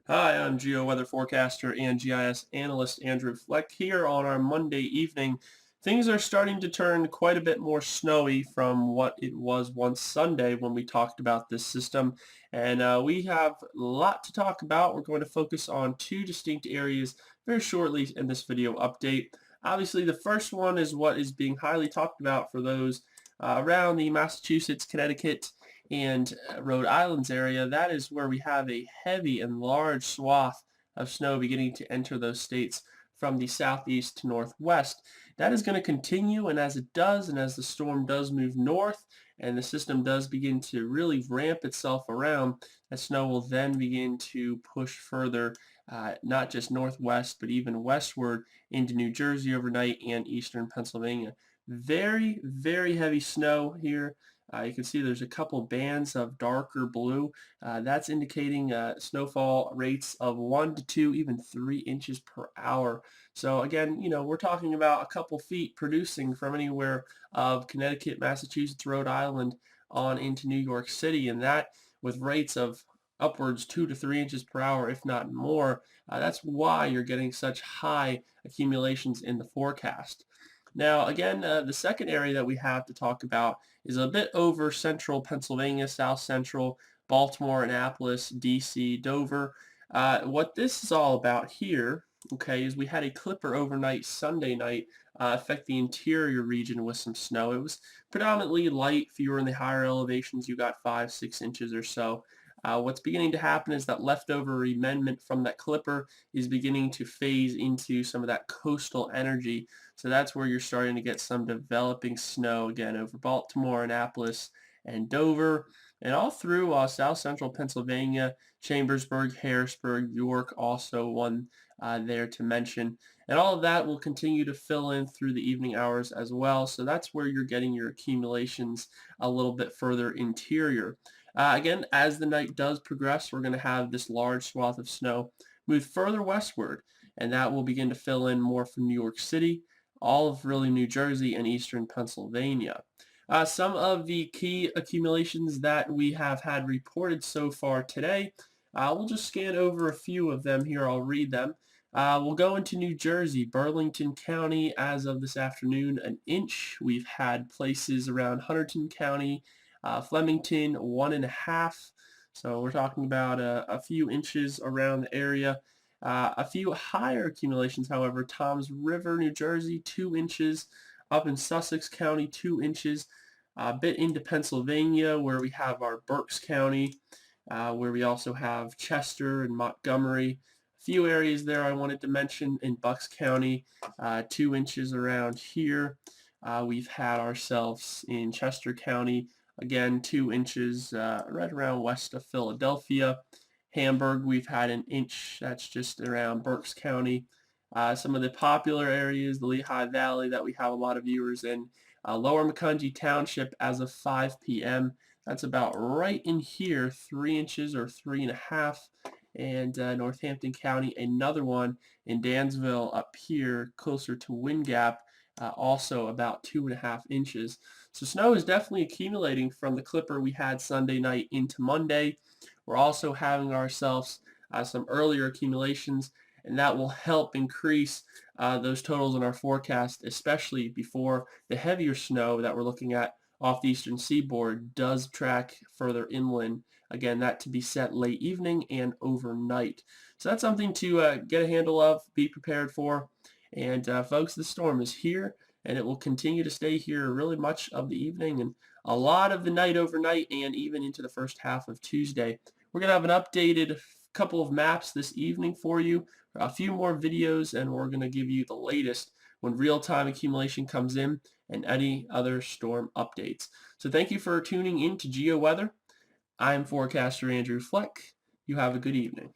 Hi, I'm Geo Weather Forecaster and GIS Analyst Andrew Fleck here on our Monday evening. Things are starting to turn quite a bit more snowy from what it was once Sunday when we talked about this system. And we have a lot to talk about. We're going to focus on two distinct areas very shortly in this video update. Obviously, the first one is what is being highly talked about for those around the Massachusetts, Connecticut, and Rhode Island's area. That is where we have a heavy and large swath of snow beginning to enter those states from the southeast to northwest. That is going to continue, and as it does, and as the storm does move north, and the system does begin to really ramp itself around, that snow will then begin to push further, not just northwest, but even westward into New Jersey overnight and eastern Pennsylvania. Very, very heavy snow here. You can see there's a couple bands of darker blue. That's indicating snowfall rates of 1 to 2, even 3 inches per hour. So again, we're talking about a couple feet producing from anywhere of Connecticut, Massachusetts, Rhode Island on into New York City, and that with rates of upwards 2 to 3 inches per hour, if not more. That's why you're getting such high accumulations in the forecast. Now, again, the second area that we have to talk about is a bit over central Pennsylvania, south central, Baltimore, Annapolis, D.C., Dover. What this is all about here, okay, is we had a clipper overnight Sunday night affect the interior region with some snow. It was predominantly light. If you were in the higher elevations, you got 5, 6 inches or so. What's beginning to happen is that leftover remnant from that clipper is beginning to phase into some of that coastal energy. So that's where you're starting to get some developing snow again over Baltimore, Annapolis, and Dover, and all through south central Pennsylvania, Chambersburg, Harrisburg, York, also one there to mention. And all of that will continue to fill in through the evening hours as well. So that's where you're getting your accumulations a little bit further interior. Again, as the night does progress, we're going to have this large swath of snow move further westward, and that will begin to fill in more from New York City, all of really New Jersey, and eastern Pennsylvania. Some of the key accumulations that we have had reported so far today, we'll just scan over a few of them here. I'll read them. We'll go into New Jersey, Burlington County as of this afternoon, an inch. We've had places around Hunterdon County, Flemington, 1.5. So we're talking about a few inches around the area. A few higher accumulations, however, Toms River, New Jersey, 2 inches. Up in Sussex County, 2 inches. A bit into Pennsylvania, where we have our Berks County, where we also have Chester and Montgomery. A few areas there I wanted to mention in Bucks County, 2 inches around here. We've had ourselves in Chester County, again, 2 inches right around west of Philadelphia. Hamburg, we've had an inch. That's just around Berks County. Some of the popular areas, the Lehigh Valley that we have a lot of viewers in. Lower Macungie Township as of 5 p.m. That's about right in here, 3 inches or 3.5. And Northampton County, another one in Dansville up here, closer to Wind Gap, also about 2.5 inches. So snow is definitely accumulating from the clipper we had Sunday night into Monday. We're also having ourselves some earlier accumulations, and that will help increase those totals in our forecast, especially before the heavier snow that we're looking at off the eastern seaboard does track further inland. Again, that to be set late evening and overnight. So that's something to get a handle of, be prepared for. And folks, the storm is here, and it will continue to stay here really much of the evening and a lot of the night overnight and even into the first half of Tuesday. We're going to have an updated couple of maps this evening for you, a few more videos, and we're going to give you the latest when real-time accumulation comes in and any other storm updates. So thank you for tuning in to GeoWeather. I'm forecaster Andrew Fleck. You have a good evening.